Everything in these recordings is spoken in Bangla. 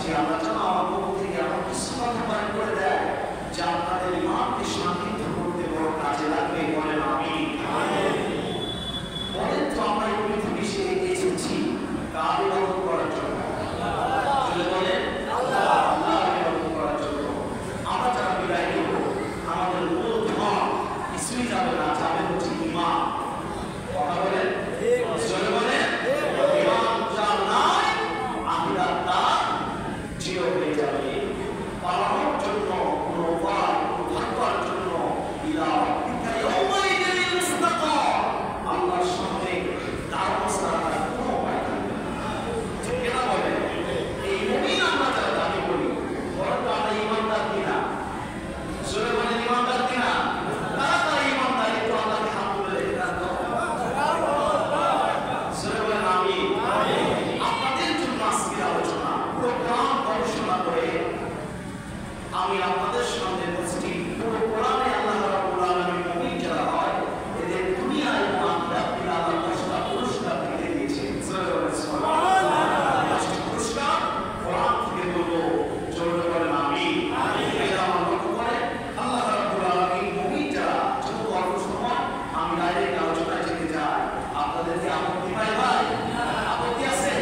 চাচ্ছি আল্লাহ যেন আমার পক্ষ থেকে এমন কিছু কথা পালন করে দেয় যা আপনাদের ইমানকে শান্তিত করতে বড় কাজে লাগবে। বলেন আমিন। বলেন তো আমরা এই পৃথিবী ছেড়ে এসেছি কার ইবাদত করার জন্য? বলেন আল্লাহর ইবাদত করার জন্য। আমরা যারা বিদায় নেব আমাদের মূল ধন কিছুই যাবে না, যাবে হচ্ছে ঈমান। কথা বলেন চলে বলেন ঈমান যার নাই আখিরাত তার জিরো হয়ে যাবে। পালানোর জন্য কোনো উপায় থাকবার জন্য ইলা রাব্বিকা ইয়াওমাইদিন মুস্তাকার, আল্লাহর সামনে তার ছাড়া কোনো উপায় থাকবে না। ঠিক না বলেন? এই মুমিন আমরা যারা দাবি করি বরং আমরা ঈমানদার কিনা? জোরে বলেন ঈমানদার কিনা? তারা ঈমানদার, একটু আল্লাহকে হাত তুলে দেখান তো। জোরে বলেন আমিন। আপনাদের জন্য আজকের আলোচনা পুরো কোরআন গবেষণা করে আমি আপনাদের সামনে উপস্থিত। পুরো কোরআনে আল্লাহ রাব্বুল আলামিন মুমিন যারা হয় এদের দুনিয়া এবং আখিরাতে আল্লাহ 10টা পুরস্কার দিয়ে দিয়েছেন। সুবহানাল্লাহ। 10টা পুরস্কার কোরআন থেকে বলবো, জোরে বলেন আমিন। এটা আমার লক্ষ্য করে আল্লাহ রাব্বুল আলামিন মুমিন যারা, যত অল্প সময় আমি ডাইরেক্ট আলোচনায় যেতে চাই। আপনাদের কি আপত্তি ভাই? আপত্তি আছে?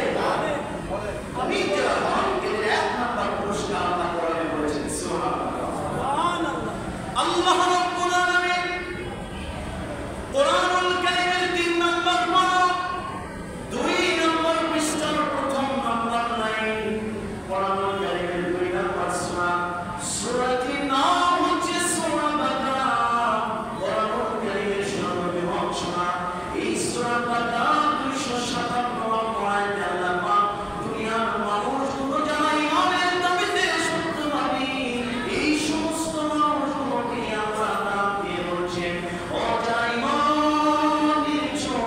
মুমিন যারা হয় এদের 1 নাম্বার পুরস্কার আল্লাহ কোরআনে বলেছেন। সুবহানাল্লাহ। আল্লাহ রাব্বুল আলামিন কোরআনুল কারীমের 3 নাম্বার পারা 2 নম্বর পৃষ্ঠার 1ম নাম্বার লাইন, কোরআনুল কারীমের 2 নম্বর সূরা, সূরাটির নাম হচ্ছে সূরা বাকারা। কোরআনুল কারীমের 99 সূরা। এই সূরা বাকারা 257 নম্বর আয়াতে আল্লাহ পাক দুনিয়ার মানুষগুলো যারা ঈমানের দাবিতে সত্যবাদী, এই সমস্ত মানুষগুলোকে আল্লাহ নাম দিয়ে বলছেন, ও যারা ঈমান এনেছো,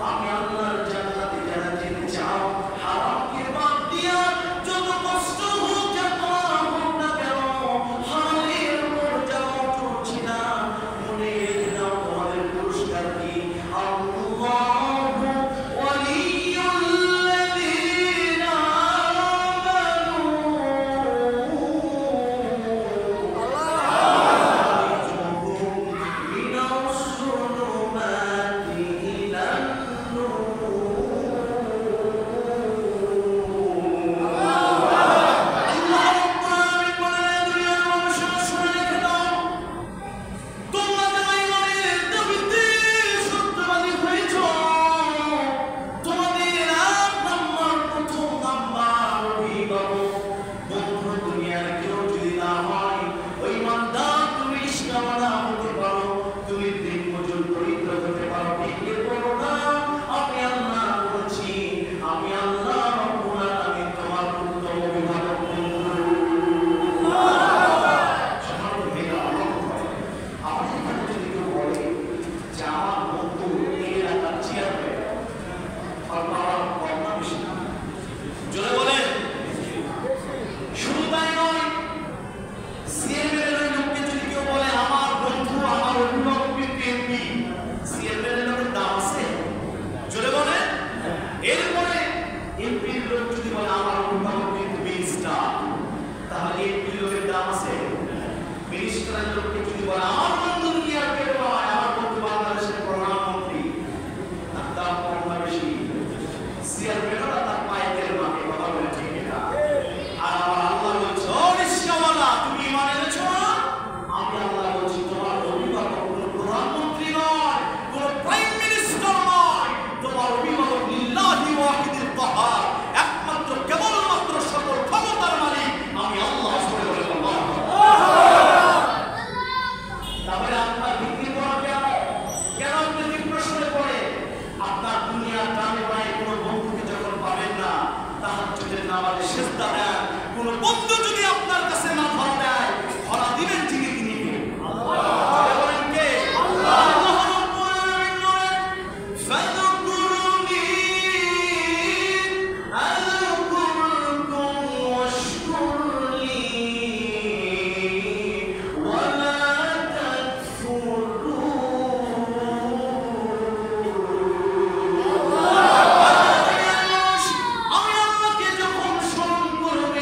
আমি আল্লাহর জান্নাতে যারা যেতে চাও, হারামকে বাদ দিয়া যত কষ্ট হোক যা তোমার হোক না কেন, হারামের উপর যাও চলছি না, মনে রেখে দাও তোমাদের পুরস্কার কি? আল্লাহু ওয়ালিয়ুল্লাযীনা আমানু মিনাস যুলুমাতি ইলান নূর। আল্লাহ রাব্বুল আলামিন বলেন, দুনিয়ার মানুষেরা শুনে রেখে দাও, তোমরা যারা ঈমানের দাবিতে সত্যবাদী হয়েছো, তোমাদের 1 নাম্বার 1ম নাম্বার অভিভাবক বন্ধু দুনিয়ার কেউ যদি না হয়, ওই ইমানদার তুমি রিশকাওয়ালা হতে পারো, তুমি দিন মজুর দরিদ্র হতে পারো, ভেঙে পড়ো না। আমি আল্লাহ বলছি, আমি আল্লাহ রাব্বুল আলামিন তোমার উত্তম অভিভাবক বন্ধু। সম্মানিত মেয়েরা, আমাদের এখানে যদি কেউ বলে যে আমার বন্ধু এই এলাকার চেয়ারম্যান, আপনারা ভাবনা বেশি না? জোরে বলেন। শুধু তাই নয়, চেয়ারম্যানের ওই লোককে যদি কেউ বলে আমার বন্ধু, আমার অভিভাবক এমপি, চেয়ারম্যানের লোকের দাম আছে? জোরে বলেন। এরপরে এমপির লোক যদি বলে আমার অভিভাবক মিনিস্টার, তাহলে এমপির লোকের দাম আছে? মিনিস্টারের লোককে যদি বলে আমার বন্ধু দুনিয়ার কেউ নয়, আমার বন্ধু বাংলাদেশের প্রধানমন্ত্রী, তার দাম কম না বেশি? চেয়ারম্যানরা তার পায়ে তেল মাখে। কথা বলে ঠিক না? আর আমার আল্লাহ বলছে, ও রিশকাওয়ালা, তুমি ঈমান এনেছো না? আমি আল্লাহ বলছি, তোমার অভিভাবক কোনো প্রধানমন্ত্রী নয়, কোনো প্রাইম মিনিস্টার নয়, তোমার অভিভাবক লিল্লাহি ওয়াহিদুল কাহার, একমাত্র কেবলমাত্র সকল ক্ষমতার মালিক আমি আল্লাহ। জোরে বলেন আল্লাহ। তাহলে আপনার ভিত্তি করা কেন? কেন আপনি ডিপ্রেশনে পড়ে? আপনার দুনিয়ার ডানে বাঁয়ে কোনো বন্ধুকে যখন পাবেন না, তাহাজ্জুদের নামাজে সিজদা দেন, কোনো বন্ধু যদি আপনার কাছে না ধরা দেয়, ধরা দিবেন ঠিকই কি নিবে? আল্লাহ। বলেন কে? আল্লাহ। আল্লাহ রাব্বুল আলামিন বলেন, ফাযকুরুনি আযকুরকুম ওয়াশকুরলি ওয়ালা তাকফুরুন। আমি আল্লাহকে যখন স্মরণ করবে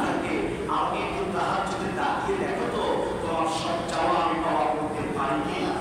থাকে আমি একটু তাহার যদি তাকিয়ে দেখো তো তোমার সব চাওয়া আমি পাওয়া করতে পারি কিনা।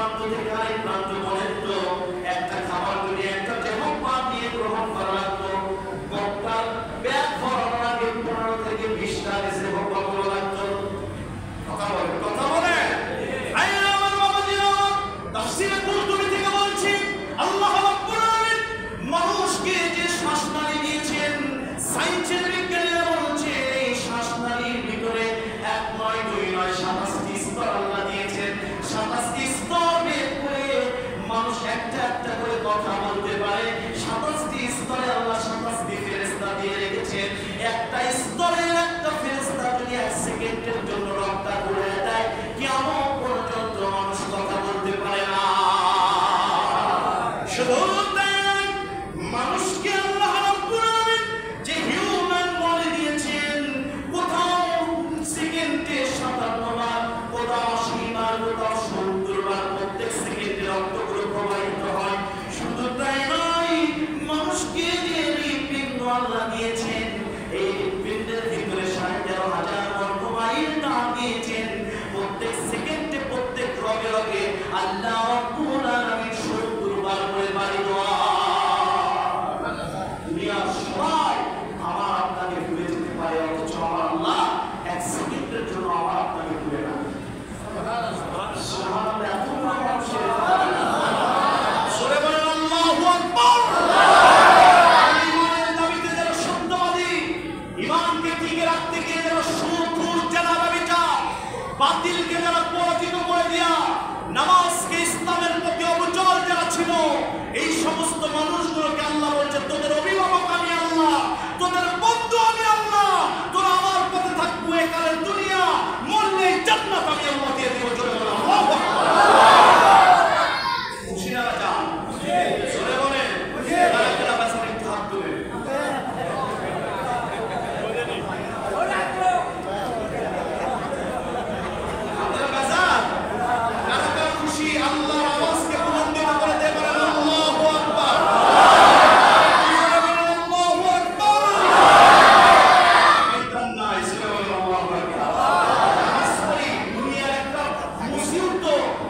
প্রান্ত থেকে আরেক প্রান্ত বলেন তো একটা খাবার যদি একটা যেমন পান দিয়ে গ্রহণ করা লাগতো বক্তার ব্যাগ ভরানোর আগে 15 থেকে 20টা এসে বক্তা করা লাগতো। কথা বলে আমার বাবাজিরা তাফসীরে কুরতুবী থেকে বলছি আল্লাহ রাব্বুল আলামিন মানুষকে যে শ্বাসনালী দিয়েছেন সায়েন্সের বিজ্ঞানীরা বলছে এই শ্বাসনালীর ভিতরে 1 নয় 2 নয় 27টি স্তর আল্লাহ দিয়েছেন। 27টি স্তর ভেদ করে মানুষ একটা একটা করে কথা বলতে পারে। 27টি স্তরে আল্লাহ 27টি ফেরেশতা দিয়ে রেখেছেন। একটা স্তরের একটা ফেরেশতা যদি 1 সেকেন্ডের জন্য রক্ত করে দেয় কিয়ামত পর্যন্ত মানুষ কথা বলতে পারে না। শুধু মানুষকে আল্লাহ রাব্বুল আলামিন যে হিউম্যান বডি দিয়েছেন কোথাও সেকেন্ডে 57 বার, কোথাও 80 বার, কোথাও 70 বার প্রত্যেক সেকেন্ডে রক্তগুলো প্রবাহিত হয়। শুধু তাই নয় মানুষকে যে হৃৎপিণ্ড আল্লাহ দিয়েছেন এই হৃৎপিণ্ডের ভিতরে 13,500 বর্গ মাইল টান দিয়েছেন। প্রত্যেক সেকেন্ডে প্রত্যেক রগে রগে আল্লাহ রাব্বুল আলামিন 70 বার করে বাড়ি দেওয়া। দুনিয়ার সবাই আমার আপনাকে ভুলে যেতে পারে অথচ আমার আল্লাহ 1 সেকেন্ডের জন্য আমার আপনাকে ভুলে না। সুবহানাল্লাহ। এত মানুষের সরে বলেন আল্লাহু আকবার। ইমানের দাবিতে যারা সত্যবাদী, ইমানকে টিকে রাখতে গিয়ে যারা সুদ ঘুষ জানা ব্যভিচার বাতিলকে যারা পরাজিত করে দিয়া নামাজকে ইসলামের প্রতি অবিচল যারা ছিল এই সমস্ত মানুষগুলোকে আল্লাহ বলছে তোদের অভিভাবক আমি আল্লাহ, তোদের বন্ধু আমি আল্লাহ, তোরা আমার পথে থাকবো একালের দুনিয়া মরলে জান্নাত আমি আল্লাহ দিয়ে দেব। চলে বলো আল্লাহু আকবার। খুশি না রাজা? চলে বলে তারা বাসা একটু হাত তুলে আপনারা বাসা কারা কারা খুশি আল্লাহর আওয়াজকে বুলন্দিত করে দে বলেন আল্লাহু আকবার। আল্লাহু আকবার। এটা নাই চলে বলেন আল্লাহু আকবার। আসলে দুনিয়ার একটা মুসিবত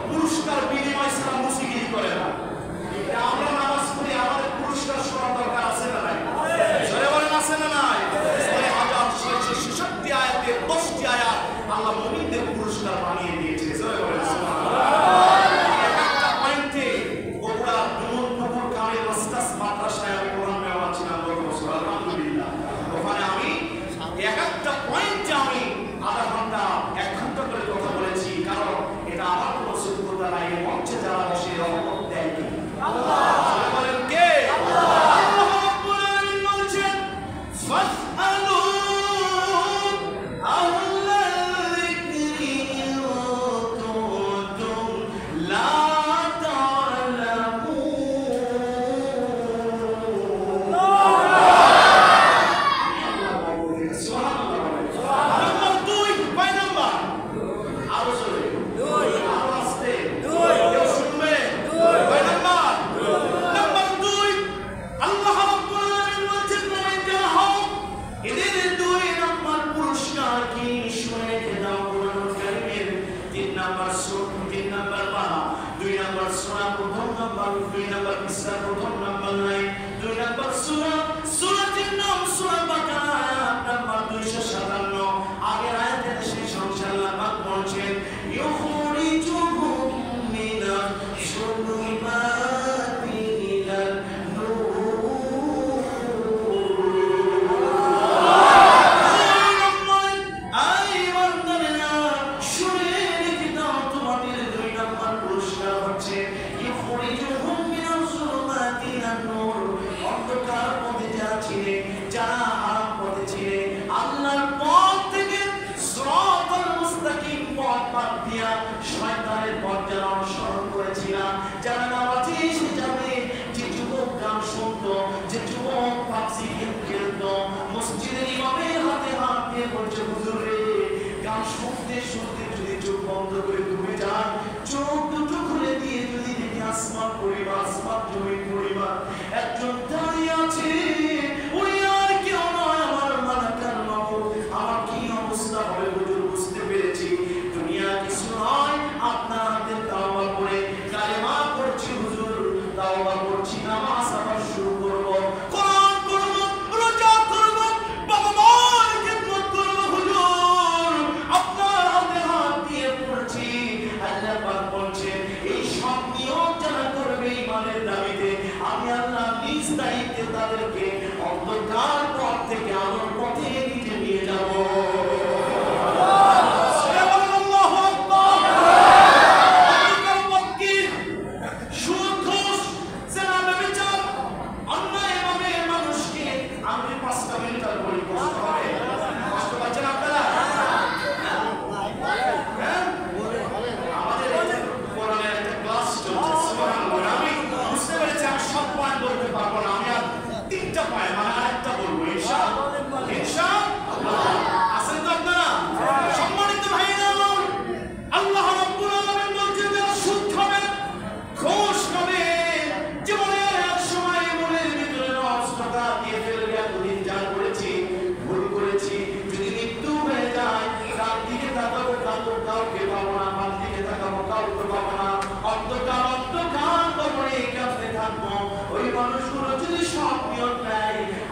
পুরস্কার বিনিময় ছাড়া মুসিগিরি করে না। এটা আমরা নামাজ পড়ি আমাদের পুরস্কার শোনা দরকার আছে না নাই? চলে বলেন আছে না নাই? 6,666 আয়াতে 10টি আয়াত আল্লাহ মুমিনদের পুরস্কার বানিয়ে দিয়েছে। চলে বলেন সুবহানাল্লাহ। একটা পয়েন্টে বগুড়া দুমুল পুকুর কামেল মাস্টার্স মাদ্রাসায় আমি কোরআন মেওয়া ছিলাম গত বছর আলহামদুলিল্লাহ। ওখানে আমি একটা পয়েন্টে আমি আধা ঘন্টা 1 ঘন্টা করে কথা বলেছি কারণ এটা আমার কোনো যোগ্যতা নাই। মঞ্চে যারা বসে রহমত দেয় কি আল্লাহ। বলেন কে? আল্লাহ। আল্লাহ রাব্বুল আলামিন বলেছেন ফাসআলু আহলাল যিকরি ইন কুনতুম লা তা'লামুন। সুবহানাল্লাহ। নাম্বার 2 কয় নাম্বার? আরো জোরে। 2 আরো আস্তে। 2 কেউ শুনবে? 2 কয় নাম্বার? নাম্বার 2 আল্লাহ রাব্বুল আলামিন বলেছেন নবী যারা হও এদের 2 নাম্বার পুরস্কার কি শুনে দাও কোরআনুল কারীমের 3 নাম্বার সূরা 3 নাম্বার পারা 2 নাম্বার সূরা প্রথম নাম্বার 2 নাম্বার পৃষ্ঠা প্রথম নাম্বার নাই 2 নাম্বার সূরাটির নাম সূরা বাকারা আয়াত নাম্বার 257 আগের আয়াতে শেষ অংশে আল্লাহ পাক বলেছেন ইউখরিজুহুম মিনাশ শুনুবাতি ইলান নূর। আই বান্দারা শুনে রেখে দাও তোমাদের 2 নাম্বার পুরস্কার হচ্ছে ইউখরিজুহুম মিনাশ শুনুবাতি ইলান নূর। অন্ধকার পথে যারা ছিলে যারা হারাম পথে ছিলে আল্লাহর পথ থেকে সিরাতাল মুস্তাকিম পথ বাদ দিয়া শয়তানের পথ যারা অনুসরণ করেছিল যারা নামাজে এসে যাবে যে যুবক গান শুনতো যে যুবক পাবজি গেম খেলতো মসজিদের ইমামের হাতে হাত দিয়ে বলছে হুজুর রে গান শুনতে শুনতে যদি চোখ বন্ধ করে ডুবে যান চোখ দুটো খুলে দিয়ে যদি দেখি আসমান পরিবার আসমান জমিন পরিবার একজন দাঁড়িয়ে আছে ওই আর কেউ নয় আমার মালাকাল মাউত। আমার কি অবস্থা হবে হুজুর বুঝতে পেরেছি দুনিয়া কিছু নয় আপনার হাতে তাওবা করে ইমানের দাবিতে আমি আল্লাহ নিজ দায়িত্বে তাদেরকে অন্ধকার পথ থেকে আলোর পথে নিয়ে যাব।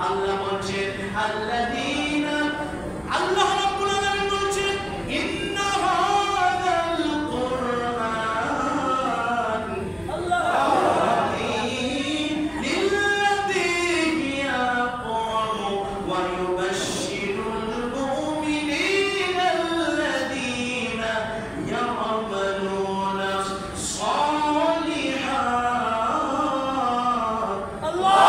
আল্লাহ বলছেন আল্লাযীনা আল্লাহ রাব্বুল আলামিন বলছেন ইন্না হাযাল কুরআন লিল্লাযীনা ইয়াকুমু ওয়া ইউবাশশিরুল মুমিনিনা আল্লাযীনা ইয়া'মালুনা সালিহাত আল্লাহ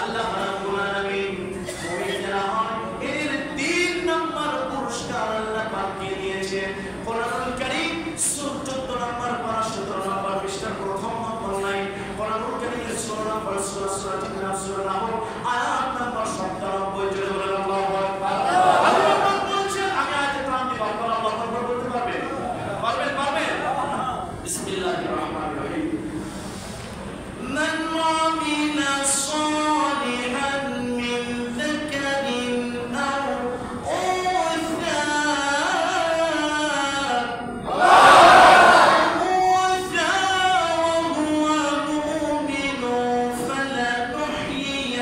আল্লাহ রাব্বুল আলামিন মুমিনরা হয় এর 3 নম্বর পুরস্কার আল্লাহ পাককে দিয়েছেন। কোরআনুল কারীম সূরা 14 নম্বর পারা 17 নম্বর পৃষ্ঠার প্রথম নম্বর লাইন, কোরআনুল কারীমের সূরা নম্বর সূরা নাহল আয়াত নম্বর 97 জুড়ে বলেন আল্লাহু আকবার। আল্লাহ পাক বলছেন, আমি আয়াতে প্রান্তে বারবার আল্লাহু আকবার বলতে পারবেন? বিসমিল্লাহির রহমানির রহিম। মান আমিলা সালিহান মিন যাকারিন আও উনসা وهو مؤمن فلنحيينه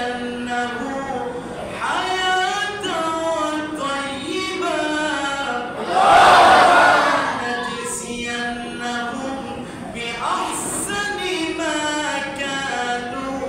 حياة طيبة ونجزينهم بأحسن ما كانوا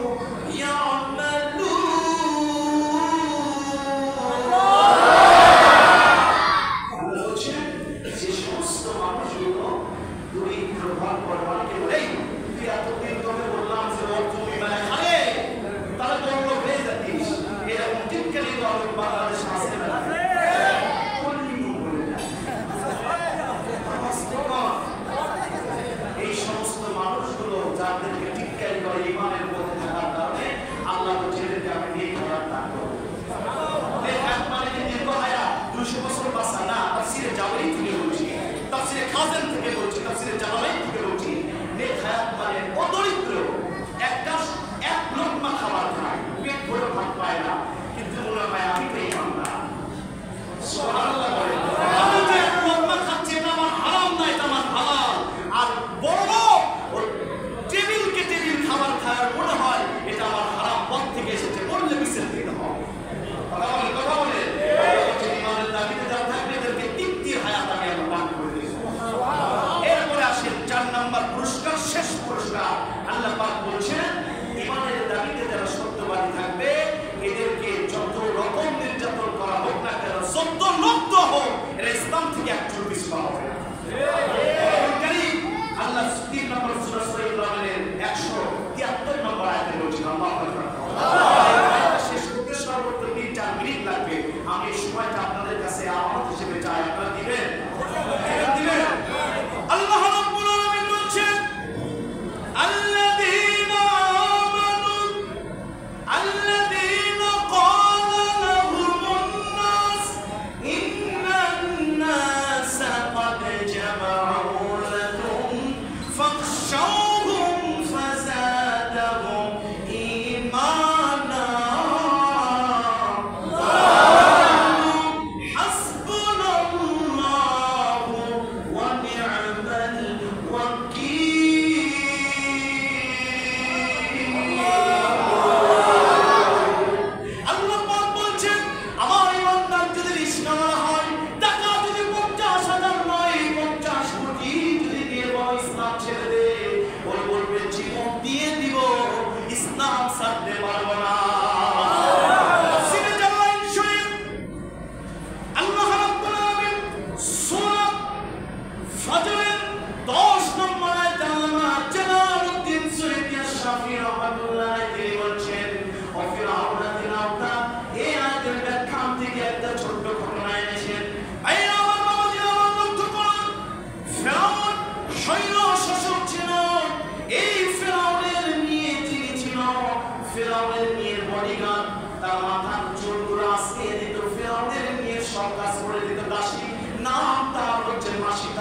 قد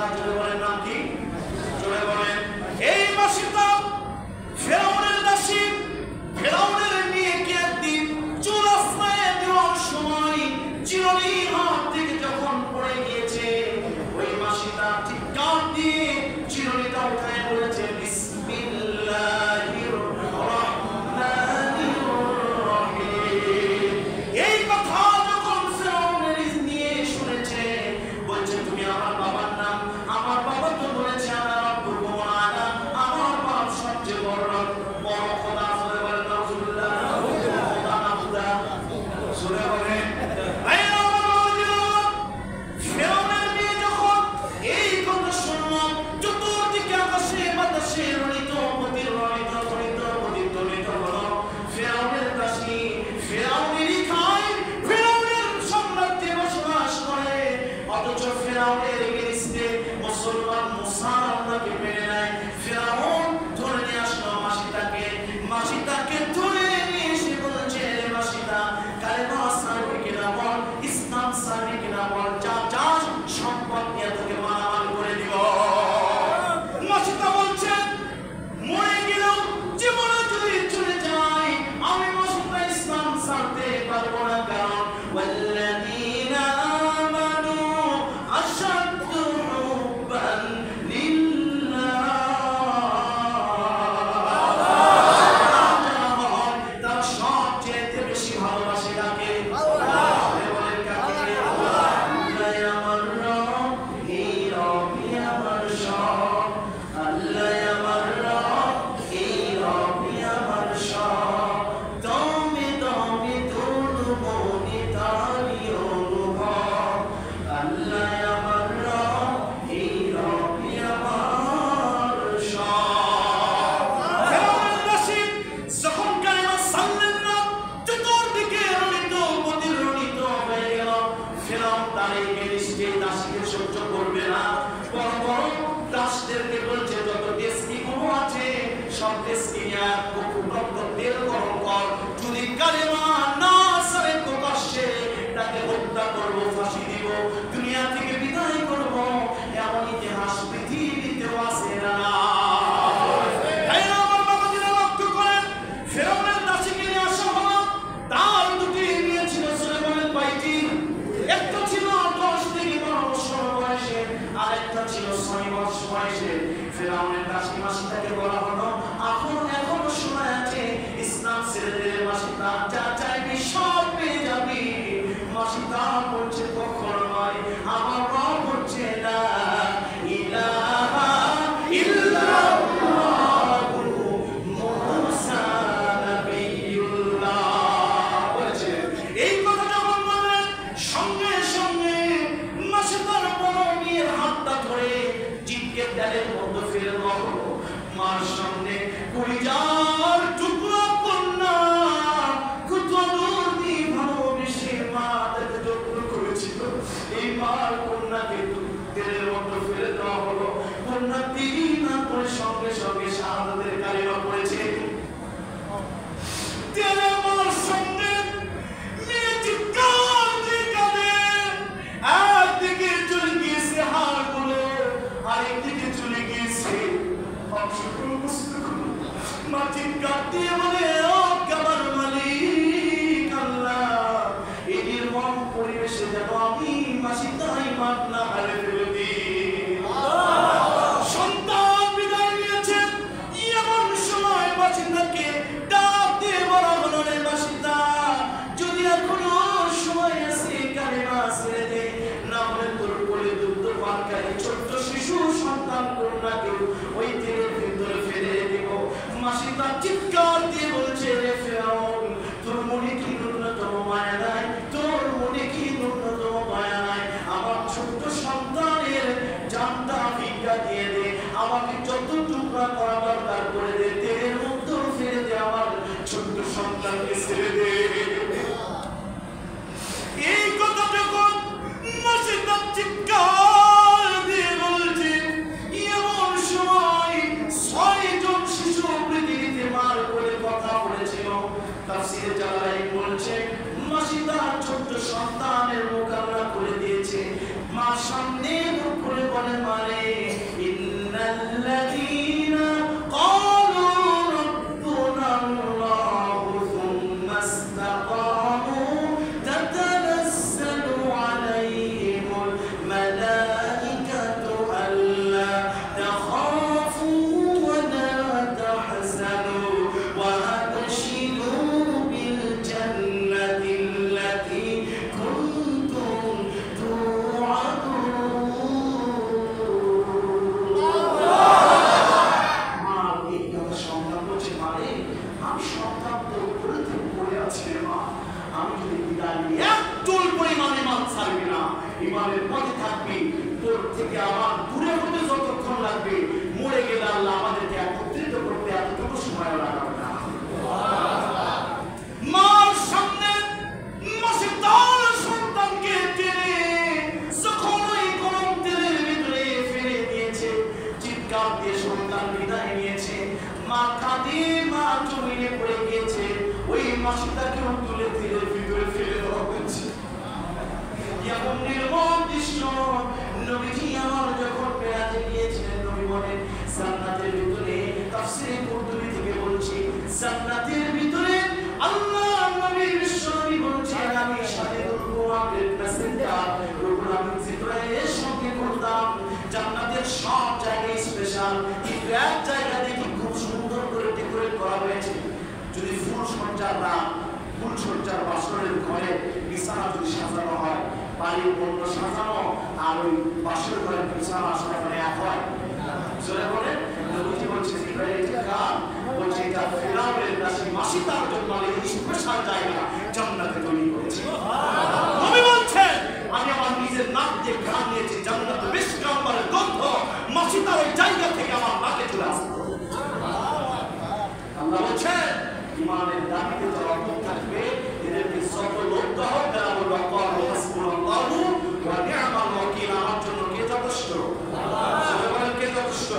মাসিতা, জোরে বলেন নাম কি? জোরে বলেন। এই মাসিতা ফেরাউনের দাসী, ফেরাউনের মেয়েকে একদিন চুল আশ্রয়ে দেওয়ার সময় চিরুনির হাত থেকে যখন পড়ে গিয়েছে, ওই মাসিতা চিৎকার দিয়ে চিরুনিটা উঠায় বলেছে বিসমিল্লাহির রহমানির রহিম। এই কথা যখন ফেরাউনের নিয়ে শুনেছে, বলছে তুমি আমার বাবার নাম, আমার বাবা তো বলেছে আনা রাব্বুকুম আ'লা, আমার বাপ সবচেয়ে বড় বড় খোদা। জোরে বলেন নাউজুবিল্লাহ। খোদা না খুদা? জোরে বলেন। ফেরাউনের মেয়ে যখন এই কথা শুনল, চতুর্দিকে আকাশে বাতাসে রণিত প্রতিধ্বনিত প্রতিধ্বনিত হলো ফেরাউনের দাসী ফেরাউনেরই খায়, ফেরাউনের সাম্রাজ্যে বসবাস করে, অথচ ফেরাউনের এগেইনস্টে মুসলমান মুসা আল্লাহকে মেনে নেয়। ফেরাউন ধরে নিয়ে আসলো মাসিতাকে, মাসিতাকে ধরে নিয়ে এসে বলছে রে মাসিতা, কালেমা সারবি কিনা বল, ইসলাম সারবি কিনা বল, যা চাস সম্পদ নিয়ে তোকে মালামাল করে দিব। মাসিতা বলছে মরে গেলেও জীবনে যদি চলে যাই আমি মাসিতা ইসলাম সারতে পারবো না, কারণ ওয়াল্লাযীনা আমানু আশাদ্দু হুব্বান লিল্লাহ, তারা সবচেয়ে বেশি ভালোবাসে কাকে? আল্লাহ। বলেন কাকে? আল্লাহ আমার রব, এই রবই আমার সব, আল্লাহ আমার রব, এই রবই আমার সব, দমে দমে দুর্বনি তারি অনুভব, আল্লাহ আমার রব, এই রবই আমার সব। ফেরাউনের দাসী যখন কালেমা সারলেন না, চতুর্দিকে রণিত প্রতিধ্বনিত হয়ে গেল। ফেরাউন তার এই এগেইনস্টে দাসীকে সহ্য করবে না, বড় বড় দাসদেরকে বলছে যত দেশকি গুলো আছে সব দেশকে নিয়ে রক্ত তেল গরম কর, যদি কালেমা না সারে প্রকাশ্যে তাকে হত্যা করব, ফাঁসি দিব, দুনিয়া থেকে বিদায় করব, এমন ইতিহাস পৃথিবীতেও আছে না। তাই না আমার বাবাজিরা লক্ষ্য করেন, ফেরাউনের দাসীকে নিয়ে আসা হলো, তার দুটি মেয়ে ছিল, সুলেমান কয়টি? একটা ছিল 10 থেকে 12 বছর বয়সে, আর একটা ছিল 6 বছর বয়সে। ফেরাউনের দাসী মাসিতাকে বলা হলো এখনো সময় আছে, ইসলাম ছেড়ে দে মাসিতা, যা চাইবি সব পেয়ে যাবি। মাসিতা বলছে কখনো নয়, আমার রব বলছে না ইলাহা ইল্লাল্লাহু মুসা নবিয়ুল্লাহ বলেছে। এই কথা যখন বললেন, সঙ্গে সঙ্গে মাসিতার বড় মেয়ের হাতটা ধরে জিভকে ডালের মধ্যে ফেলে দেওয়া হলো। মার সামনে কলিজার টুকরা কন্যা, কত দূর দিয়ে ভালোবেসে মা তাকে যত্ন করেছিল, এই মার কন্যাকে তেলের মধ্যে ফেলে দেওয়া হলো। কন্যা দেরি না করে সঙ্গে সঙ্গে শাহাদাতের কালিমা পড়েছে। তেলের মার সঙ্গে মেয়ে চিৎকার দিয়ে কাঁদে, একদিকে চলে গিয়েছে হাড়গুলো, আরেকদিকে চলে গিয়েছে অংশগুলো। মা চিৎকার দিয়ে বলে ও কাবার মালিক আল্লাহ, এই নির্মম পরিবেশে যেন আমি মাসিতাই মাঠ না হারে ফেলে দিই। সন্তান বিদায় নিয়েছে, এমন সময় মাসিতাকে ডাক দিয়ে বলা হলো রে মাসিতা, যদি এখনো সময় আছে কালেমা ছেড়ে দে, না হলে তোর কোলে দুগ্ধ পানকারী ছোট্ট শিশু সন্তান কন্যাকে ওই তেলের ভিতরে ফেলে দেব। মাসিতা চিৎকার দিয়ে বলছে রে ফেরাউন, তোর মনে কি ন্যূনতম মায়া নাই? তোর মনে কি ন্যূনতম মায়া নাই? আমার ছোট্ট সন্তানের জানটা ভিক্ষা দিয়ে দে, আমাকে যত টুকরা করা দরকার করে দে, তেলের মধ্যে ফেলে দে, আমার ছোট্ট সন্তানকে ছেড়ে দে। এই কথা যখন মাসিতা চিৎকার দিয়ে বলছে, এমন সময় 6 জন শিশু পৃথিবীতে মার করে কথা বলেছিল। তাফসীরে জালালাইন বলছে মাসিতা ছোট্ট সন্তানের মোকাবিলা করে দিয়েছে। মা সামনে মুখ করে বলে, মানে পড়ে গেলে আল্লাহ আমাদেরকে একত্রিত করতে এতটুকু সময় লাগাবে না। মার সামনে মাসিকদার সন্তানকে টেনে যখন ওই গরম তেলের ভিতরে ফেলে দিয়েছে, চিৎকার দিয়ে সন্তান বিদায় নিয়েছে, মা কাঁদে, মা জমিনে পড়ে গিয়েছে, ওই মাসিকদাকেও তুলে তেলের ভিতরে ফেলে দেওয়া হয়েছে। এমন নির্মম দৃশ্য নবীজি আমার যখন বেড়াতে গিয়েছিলেন, নবী বলেন জান্নাতের ভিতরে, তাফসীরে কুরতুবী থেকে বলছি, জান্নাতের ভিতরে আল্লাহ নবী বিশ্বনবী বলছেন আমি শাহিদুল কুরআনের প্রেসেন্টার রুহুল আমিন জিবরাইলের সঙ্গে করতাম। জান্নাতের সব জায়গায় স্পেশাল, কিন্তু এক জায়গা দেখি খুব সুন্দর করে ডেকোরেট করা হয়েছে। যদি ফুল সজ্জার রাত, ফুল সজ্জার বাসরের ঘরে বিছানা যদি সাজানো হয়, বাড়ির বন্ধ সাজানো আর ওই বাসর ঘরের বিছানা সাজানো এক হয়। জোরে বলে নবীজি বলছে জিবরাইল এটা কার? বলছে এটা ফেরাউনের দাসী মাসিতার জন্য এই স্পেশাল জায়গা জান্নাতে তৈরি করেছে। নবী বলছেন আমি আমার নিজের নাক দিয়ে ঘ্রাণ নিয়েছি, জান্নাতে 20 নম্বরের গন্ধ মাসিতার ওই জায়গা থেকে আমার নাকে চলে আসতো। আল্লাহ বলছেন ইমানের দাবিতে যারা অটল থাকবে এদেরকে যত লোক দাও তারা বলবে আল্লাহু হাসবুনাল্লাহু ওয়া নি'মাল ওয়াকিল, আমার জন্য কে যথেষ্ট? আল্লাহ বলেন কে যথেষ্ট?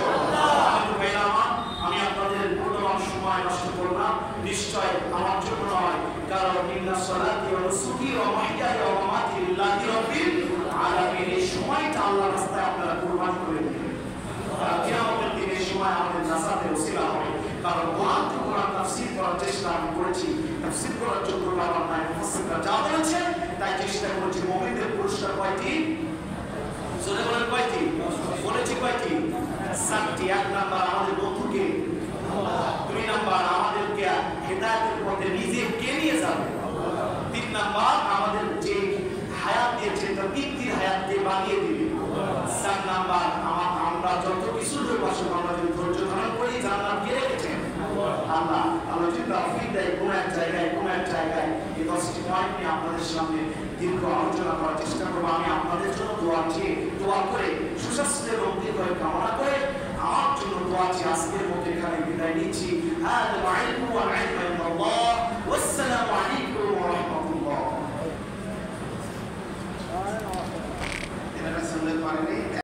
আমি আপনাদের মূল্যবান সময় নষ্ট করব না, নিশ্চয় আমার জন্য নয়, কারণ ইন্না সালাতি ওয়া নুসুকি ওয়া মাহইয়ায়া ওয়া মামাতি লিল্লাহি রাব্বিল আলামিন। এই সময়টা আল্লাহর রাস্তায় আপনারা কুরবানি করে দিন, কিয়ামতের দিনে সময় আমাদের নাজাতের ওসিলা হবে। কারণ কোরআন তাফসীর করার চেষ্টা আমি করেছি, তাফসীর করার জন্য আমার নাই মুফাসসিররা যা বলেছে তাই চেষ্টা করেছি। মুমিনদের পুরস্কার কয়টি? জোরে বলেন কয়টি? বলেছি কয়টি? 7টি। 1 নাম্বার আমাদের বন্ধুকে, 2 নাম্বার আমাদেরকে হেদায়েতের পথে নিজে কে নিয়ে যাবে, 3 নাম্বার আমাদের যে হায়াত দিয়েছে তা তৃপ্তির হায়াত দিয়ে বানিয়ে দিবে, 4 নাম্বার আমরা যত কিছু বসে আমরা যদি ধৈর্য ধারণ করি জান্নাত কে রেখেছেন? আল্লাহ। আল্লাহ যদি তৌফিক দেয় কোন এক জায়গায় এই 10টি পয়েন্ট নিয়ে আপনাদের সামনে দীর্ঘ আলোচনা করার চেষ্টা করবো। আমি আপনাদের জন্য দোয়া করে সুস্বাস্থ্যের দীর্ঘ কামনা করে আমার জন্য দোয়া চেয়ে আজকের মতো এখানে বিদায় নিচ্ছি। আসসালামু আলাইকুম ওয়া রাহমাতুল্লাহ।